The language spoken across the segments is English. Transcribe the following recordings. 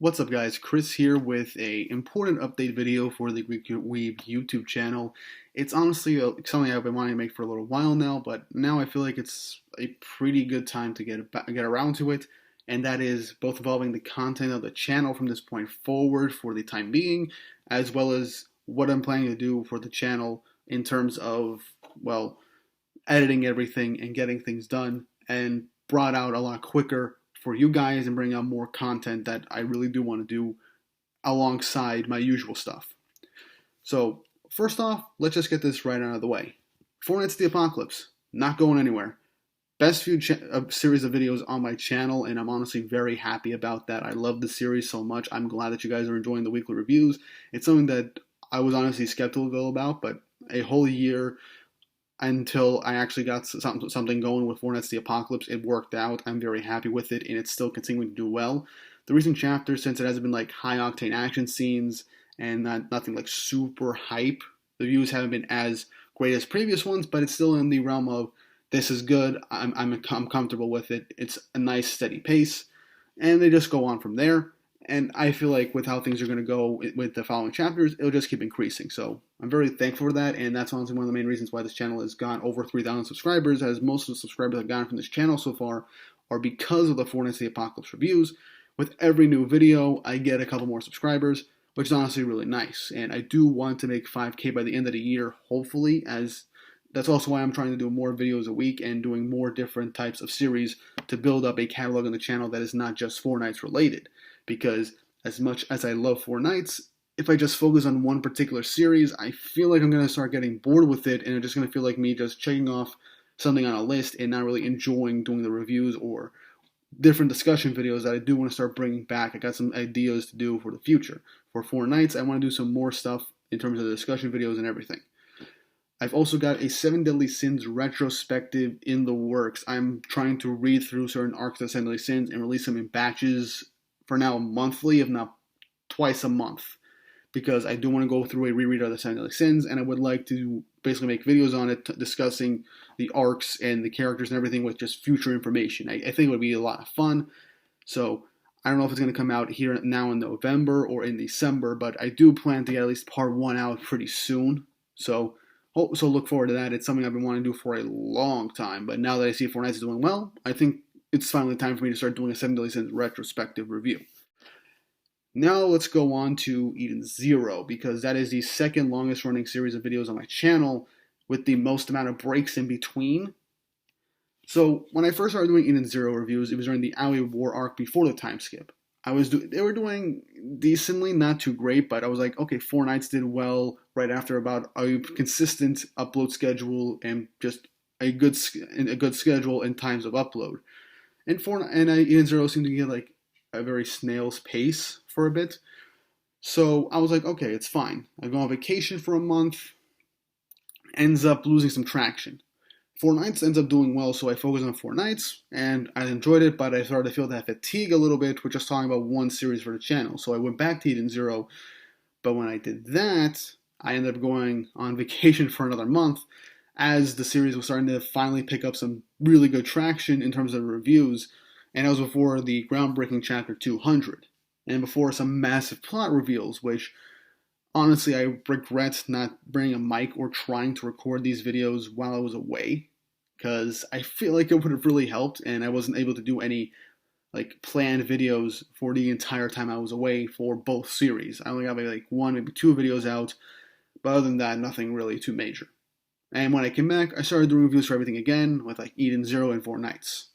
What's up guys, Chris here with a important update video for the Weeb YouTube channel. It's honestly something I've been wanting to make for a little while now, but now I feel like it's a pretty good time to get around to it, and that is both evolving the content of the channel from this point forward for the time being, as well as what I'm planning to do for the channel in terms of, well, editing everything and getting things done and brought out a lot quicker for you guys and bring out more content that I really do want to do alongside my usual stuff. So first off, let's just get this right out of the way. Fortnite's the Apocalypse, not going anywhere. Best series of videos on my channel, and I'm honestly very happy about that. I love the series so much. I'm glad that you guys are enjoying the weekly reviews. It's something that I was honestly skeptical about, but a whole year until I actually got something going with Fortnite's the Apocalypse, it worked out. I'm very happy with it, and it's still continuing to do well. The recent chapters, since it hasn't been like high-octane action scenes and nothing like super hype, the views haven't been as great as previous ones, but it's still in the realm of this is good. I'm comfortable with it. It's a nice steady pace, and they just go on from there. And I feel like with how things are going to go with the following chapters, it'll just keep increasing. So I'm very thankful for that, and that's honestly one of the main reasons why this channel has gone over 3,000 subscribers, as most of the subscribers I've gotten from this channel so far are because of the Fortnite the Apocalypse reviews. With every new video, I get a couple more subscribers, which is honestly really nice. And I do want to make 5K by the end of the year, hopefully, as that's also why I'm trying to do more videos a week and doing more different types of series to build up a catalog on the channel that is not just Fortnite related. Because as much as I love Fortnite, if I just focus on one particular series, I feel like I'm going to start getting bored with it, and it's just going to feel like me just checking off something on a list and not really enjoying doing the reviews or different discussion videos that I do want to start bringing back. I got some ideas to do for the future. For Fortnite, I want to do some more stuff in terms of the discussion videos and everything. I've also got a 7 Deadly Sins retrospective in the works. I'm trying to read through certain arcs of 7 Deadly Sins and release them in batches for now monthly, if not twice a month, because I do want to go through a reread of the 7 Deadly Sins, and I would like to basically make videos on it discussing the arcs and the characters and everything with just future information. I think it would be a lot of fun. So I don't know if it's going to come out here now in November or in December, but I do plan to get at least part 1 out pretty soon. So look forward to that. It's something I've been wanting to do for a long time, but now that I see Fortnite is doing well, I think it's finally time for me to start doing a 7 Deadly Sins retrospective review. Now let's go on to Eden Zero, because that is the second longest running series of videos on my channel with the most amount of breaks in between. So when I first started doing Eden Zero reviews, it was during the Alley War arc before the time skip. They were doing decently, not too great, but I was like, okay, Fortnite did well right after about a consistent upload schedule and just a good schedule and times of upload. And Eden Zero seemed to get like a very snail's pace for a bit. So I was like, okay, it's fine. I go on vacation for a month, ends up losing some traction. Fortnite ends up doing well, so I focused on Fortnite, and I enjoyed it, but I started to feel that fatigue a little bit with just talking about one series for the channel. So I went back to Eden Zero, but when I did that, I ended up going on vacation for another month, as the series was starting to finally pick up some really good traction in terms of reviews, and that was before the groundbreaking chapter 200, and before some massive plot reveals, which honestly I regret not bringing a mic or trying to record these videos while I was away, because I feel like it would have really helped, and I wasn't able to do any like planned videos for the entire time I was away for both series. I only got like 1, maybe 2 videos out, but other than that, nothing really too major. And when I came back, I started doing reviews for everything again, with like Eden Zero and Fortnite.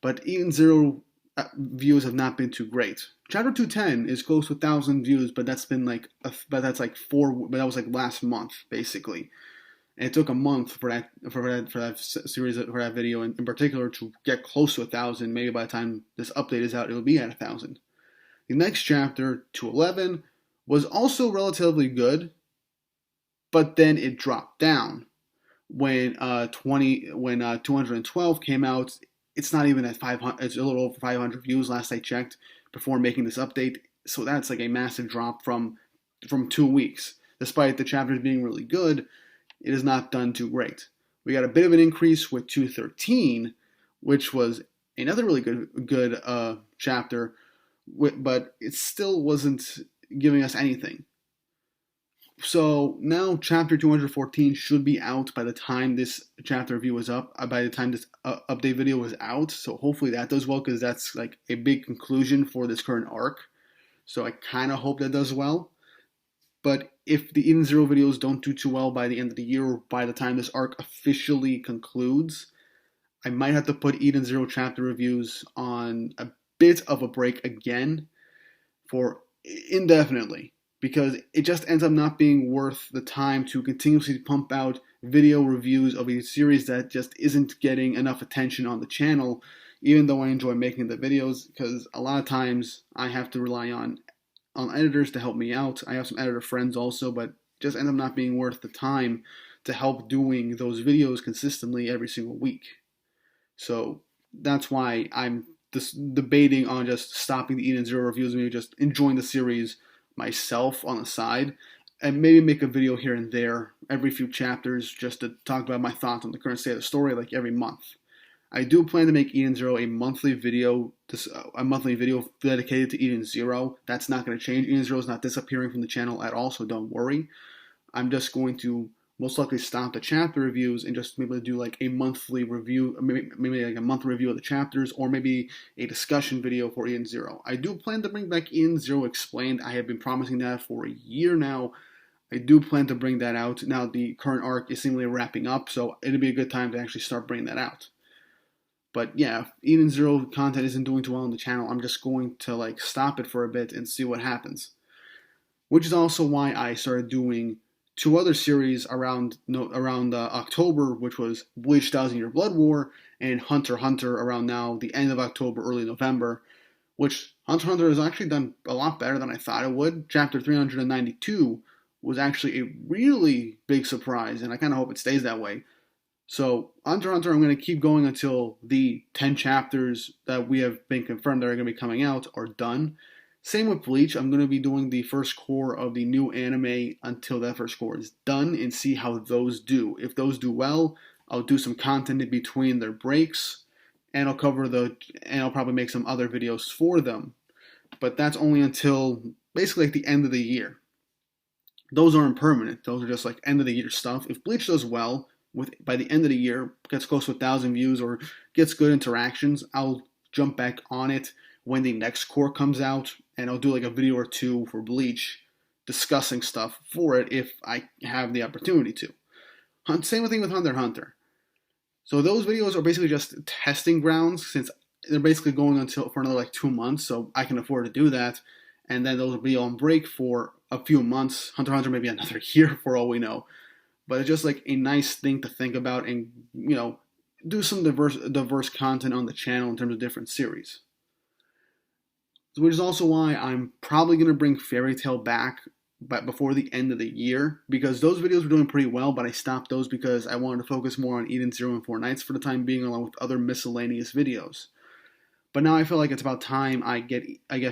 But Eden Zero views have not been too great. Chapter 210 is close to 1,000 views, but that's been like, but that was like last month basically. And it took a month for that series, for that video in particular, to get close to 1,000. Maybe by the time this update is out, it'll be at 1,000. The next chapter, 211, was also relatively good, but then it dropped down. When 212 came out, it's not even at 500. It's a little over 500 views last I checked before making this update. So that's like a massive drop from 2 weeks. Despite the chapters being really good, it is not done too great. We got a bit of an increase with 213, which was another really good chapter, but it still wasn't giving us anything. So now chapter 214 should be out by the time this chapter review is up, by the time this update video is out. So hopefully that does well, because that's like a big conclusion for this current arc. So I kind of hope that does well. But if the Eden Zero videos don't do too well by the end of the year, or by the time this arc officially concludes, I might have to put Eden Zero chapter reviews on a bit of a break again for indefinitely, because it just ends up not being worth the time to continuously pump out video reviews of a series that just isn't getting enough attention on the channel, even though I enjoy making the videos, because a lot of times I have to rely on editors to help me out. I have some editor friends also, but just end up not being worth the time to help doing those videos consistently every single week. So that's why I'm just debating on just stopping the Eden Zero reviews, maybe just enjoying the series myself on the side, and maybe make a video here and there every few chapters just to talk about my thoughts on the current state of the story, like every month. I do plan to make Eden Zero a monthly video, dedicated to Eden Zero. That's not going to change. Eden Zero is not disappearing from the channel at all, so don't worry. I'm just going to most likely stop the chapter reviews and just maybe do like a monthly review, maybe like a monthly review of the chapters, or maybe a discussion video for Eden Zero. I do plan to bring back Eden Zero Explained. I have been promising that for a year now. I do plan to bring that out. Now the current arc is seemingly wrapping up, so it'll be a good time to actually start bringing that out. But yeah, if Eden Zero content isn't doing too well on the channel, I'm just going to like stop it for a bit and see what happens. Which is also why I started doing two other series around October, which was Bleach 1000 Year Blood War and Hunter x Hunter around now the end of October, early November, which Hunter x Hunter has actually done a lot better than I thought it would. Chapter 392 was actually a really big surprise, and I kind of hope it stays that way. So Hunter x Hunter, I'm going to keep going until the 10 chapters that we have been confirmed that are going to be coming out are done. Same with Bleach. I'm going to be doing the first core of the new anime until that first core is done and see how those do. If those do well, I'll do some content in between their breaks, and I'll probably make some other videos for them. But that's only until basically like the end of the year. Those aren't permanent. Those are just like end of the year stuff. If Bleach does well, by the end of the year, gets close to 1,000 views or gets good interactions, I'll jump back on it when the next core comes out, and I'll do like a video or two for Bleach discussing stuff for it if I have the opportunity to. Same thing with Hunter x Hunter. So those videos are basically just testing grounds, since they're basically going for another like 2 months, so I can afford to do that, and then those will be on break for a few months. Hunter x Hunter maybe another year for all we know. But it's just like a nice thing to think about, and do some diverse content on the channel in terms of different series. Which is also why I'm probably going to bring Fairy Tail back before the end of the year, because those videos were doing pretty well, but I stopped those because I wanted to focus more on Eden Zero and Four Nights for the time being, along with other miscellaneous videos. But now I feel like it's about time I get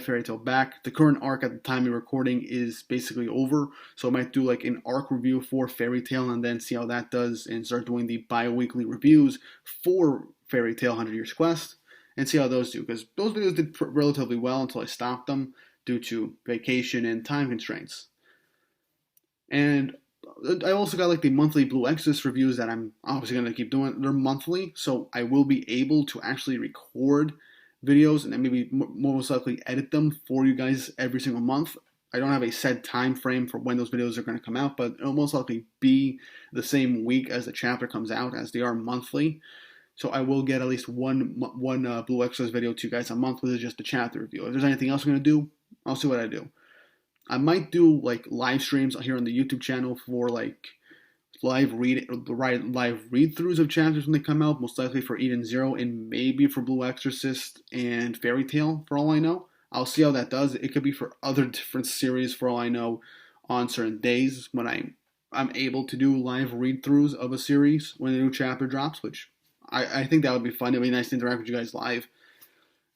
Fairy Tail back. The current arc at the time of recording is basically over, so I might do like an arc review for Fairy Tail and then see how that does, and start doing the bi-weekly reviews for Fairy Tail 100 Years Quest, and see how those do, because those videos did relatively well until I stopped them due to vacation and time constraints. And I also got like the monthly Blue Exorcist reviews that I'm obviously going to keep doing. They're monthly, so I will be able to actually record videos and then maybe most likely edit them for you guys every single month. I don't have a set time frame for when those videos are going to come out, but it'll most likely be the same week as the chapter comes out, as they are monthly. So I will get at least one Blue Exorcist video to you guys a month with just the chapter review. If there's anything else I'm going to do, I'll see what I do. I might do like live streams here on the YouTube channel for like live read-throughs of chapters when they come out, most likely for Eden Zero and maybe for Blue Exorcist and Fairy Tail, for all I know. I'll see how that does. It could be for other different series, for all I know, on certain days when I'm able to do live read-throughs of a series when a new chapter drops, which I think that would be fun. It would be nice to interact with you guys live.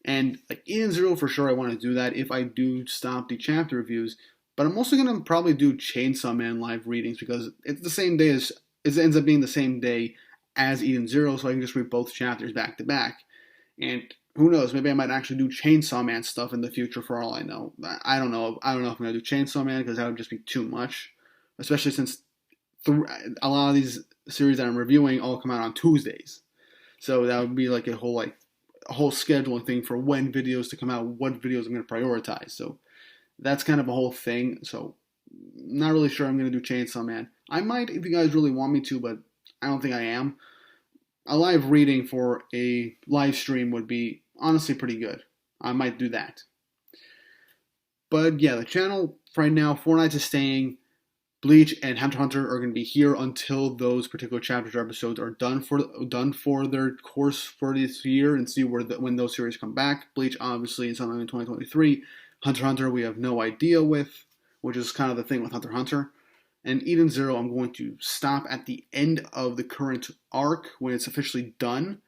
And like Eden Zero, for sure I want to do that if I do stop the chapter reviews. But I'm also going to probably do Chainsaw Man live readings, because it's the same day as, it ends up being the same day as Eden Zero, so I can just read both chapters back to back. And Who knows? Maybe I might actually do Chainsaw Man stuff in the future. For all I know, I don't know. I don't know if I'm gonna do Chainsaw Man because that would just be too much, especially since a lot of these series that I'm reviewing all come out on Tuesdays. So that would be like a whole scheduling thing for when videos to come out, what videos I'm going to prioritize. So that's kind of a whole thing. So not really sure I'm going to do Chainsaw Man. I might if you guys really want me to, but I don't think I am. A live reading for a live stream would be honestly pretty good. I might do that. But yeah, the channel right now, Fortnite is staying. Bleach and Hunter x Hunter are going to be here until those particular chapters or episodes are done for their course for this year, and see when those series come back. Bleach obviously is sometime in 2023. Hunter x Hunter we have no idea with, which is kind of the thing with Hunter x Hunter. And Eden Zero I'm going to stop at the end of the current arc when it's officially done.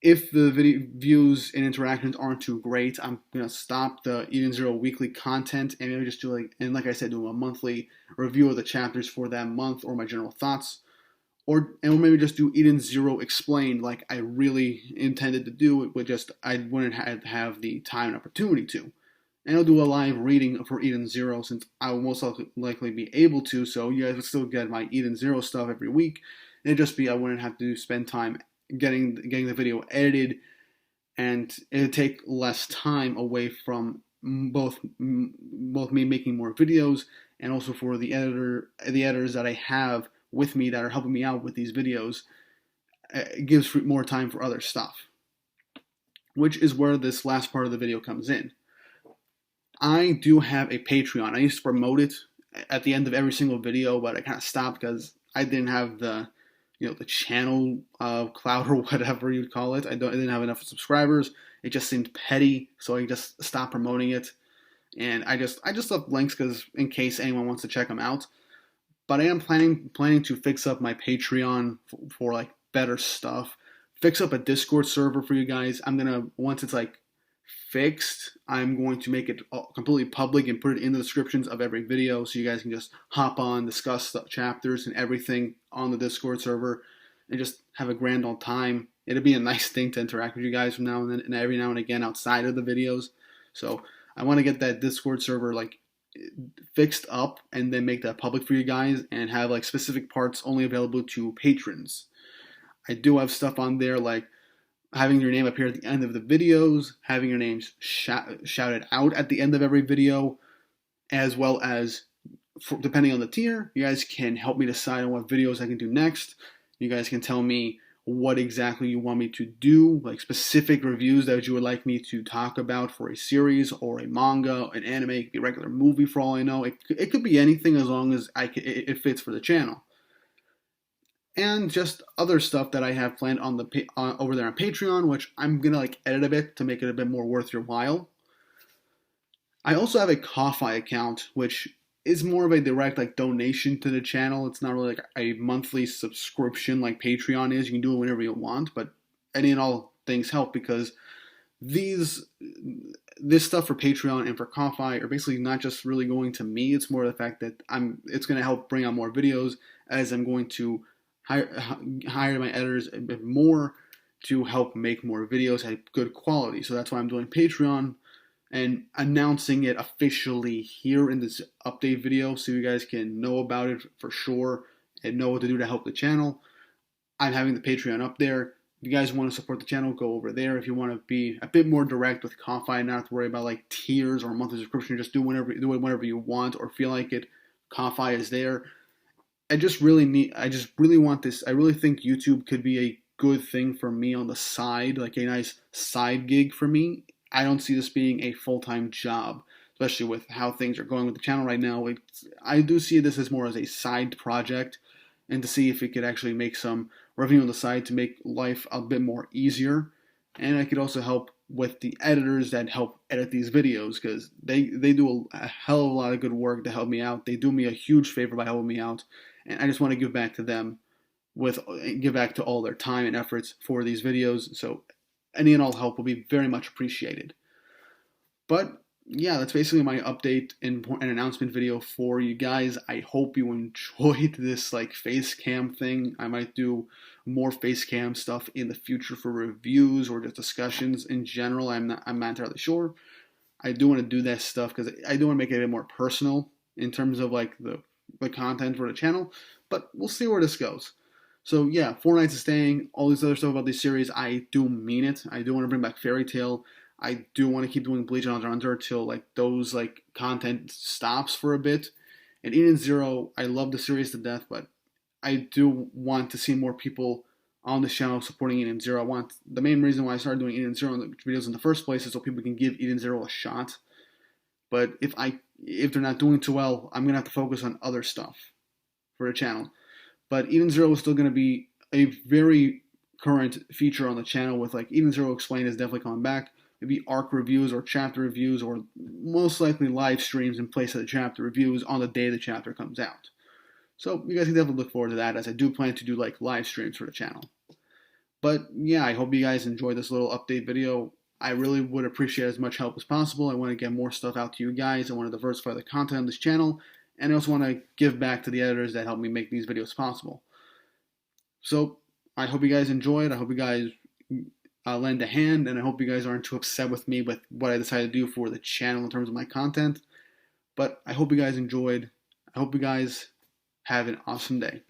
If the video views and interactions aren't too great, I'm gonna stop the Eden Zero weekly content and maybe just do like I said, do a monthly review of the chapters for that month or my general thoughts, or maybe just do Eden Zero explained like I really intended to do it, but just I wouldn't have the time and opportunity to. And I'll do a live reading for Eden Zero since I will most likely be able to, so you guys would still get my Eden Zero stuff every week. It'd just be I wouldn't have to spend time getting the video edited, and it'd take less time away from both me making more videos and also for the editors that I have with me that are helping me out with these videos. It gives more time for other stuff, which is where this last part of the video comes in. I do have a Patreon. I used to promote it at the end of every single video, but I kind of stopped because I didn't have the channel clout or whatever you'd call it. I didn't have enough subscribers. It just seemed petty, so I just stopped promoting it. And I just left links because in case anyone wants to check them out. But I am planning to fix up my Patreon for like better stuff. Fix up a Discord server for you guys. I'm gonna, once it's like fixed, I'm going to make it completely public and put it in the descriptions of every video so you guys can just hop on, discuss the chapters and everything on the Discord server and just have a grand old time. It'll be a nice thing to interact with you guys from now and then and every now and again outside of the videos. So I want to get that Discord server like fixed up and then make that public for you guys and have like specific parts only available to patrons. I do have stuff on there like having your name appear at the end of the videos, having your names shouted out at the end of every video, as well as, depending on the tier, you guys can help me decide on what videos I can do next. You guys can tell me what exactly you want me to do, like specific reviews that you would like me to talk about for a series or a manga, an anime, it could be a regular movie for all I know. It could be anything as long as it fits for the channel. And just other stuff that I have planned on the over there on Patreon, which I'm gonna like edit a bit to make it a bit more worth your while. I also have a Ko-Fi account, which is more of a direct like donation to the channel. It's not really like a monthly subscription like Patreon is. You can do it whenever you want, but any and all things help because this stuff for Patreon and for Ko-Fi are basically not just really going to me. It's more the fact that it's going to help bring out more videos as I'm going to hire my editors a bit more to help make more videos at good quality. So that's why I'm doing Patreon and announcing it officially here in this update video so you guys can know about it for sure and know what to do to help the channel. I'm having the Patreon up there. If you guys want to support the channel, go over there. If you want to be a bit more direct with Ko-Fi and not have to worry about like tiers or a monthly subscription, just do it whenever you want or feel like it. Ko-Fi is there. I really want this. I really think YouTube could be a good thing for me on the side, like a nice side gig for me. I don't see this being a full-time job, especially with how things are going with the channel right now. I do see this as more as a side project and to see if it could actually make some revenue on the side to make life a bit more easier. And I could also help with the editors that help edit these videos because they do a hell of a lot of good work to help me out. They do me a huge favor by helping me out. And I just want to give back to them give back to all their time and efforts for these videos. So any and all help will be very much appreciated. But yeah, that's basically my update and an announcement video for you guys. I hope you enjoyed this like face cam thing. I might do more face cam stuff in the future for reviews or just discussions in general. I'm not entirely sure. I do want to do that stuff because I do want to make it a bit more personal in terms of like the content for the channel. But we'll see where this goes. So yeah, Four Nights is staying. All this other stuff about this series, I do mean it. I do want to bring back Fairy Tail. I do want to keep doing Bleach and Hunter x Hunter until like those like content stops for a bit. And Eden Zero, I love the series to death, but I do want to see more people on the channel supporting Eden Zero. I want the main reason why I started doing Eden Zero videos in the first place is so people can give Eden Zero a shot. But if they're not doing too well, I'm gonna have to focus on other stuff for the channel. But Eden Zero is still gonna be a very current feature on the channel with like Eden Zero Explained is definitely coming back. Maybe arc reviews or chapter reviews or most likely live streams in place of the chapter reviews on the day the chapter comes out. So you guys can definitely look forward to that, as I do plan to do like live streams for the channel. But yeah, I hope you guys enjoyed this little update video. I really would appreciate as much help as possible. I want to get more stuff out to you guys. I want to diversify the content on this channel. And I also want to give back to the editors that helped me make these videos possible. So I hope you guys enjoyed. I hope you guys lend a hand. And I hope you guys aren't too upset with me with what I decided to do for the channel in terms of my content. But I hope you guys enjoyed. I hope you guys have an awesome day.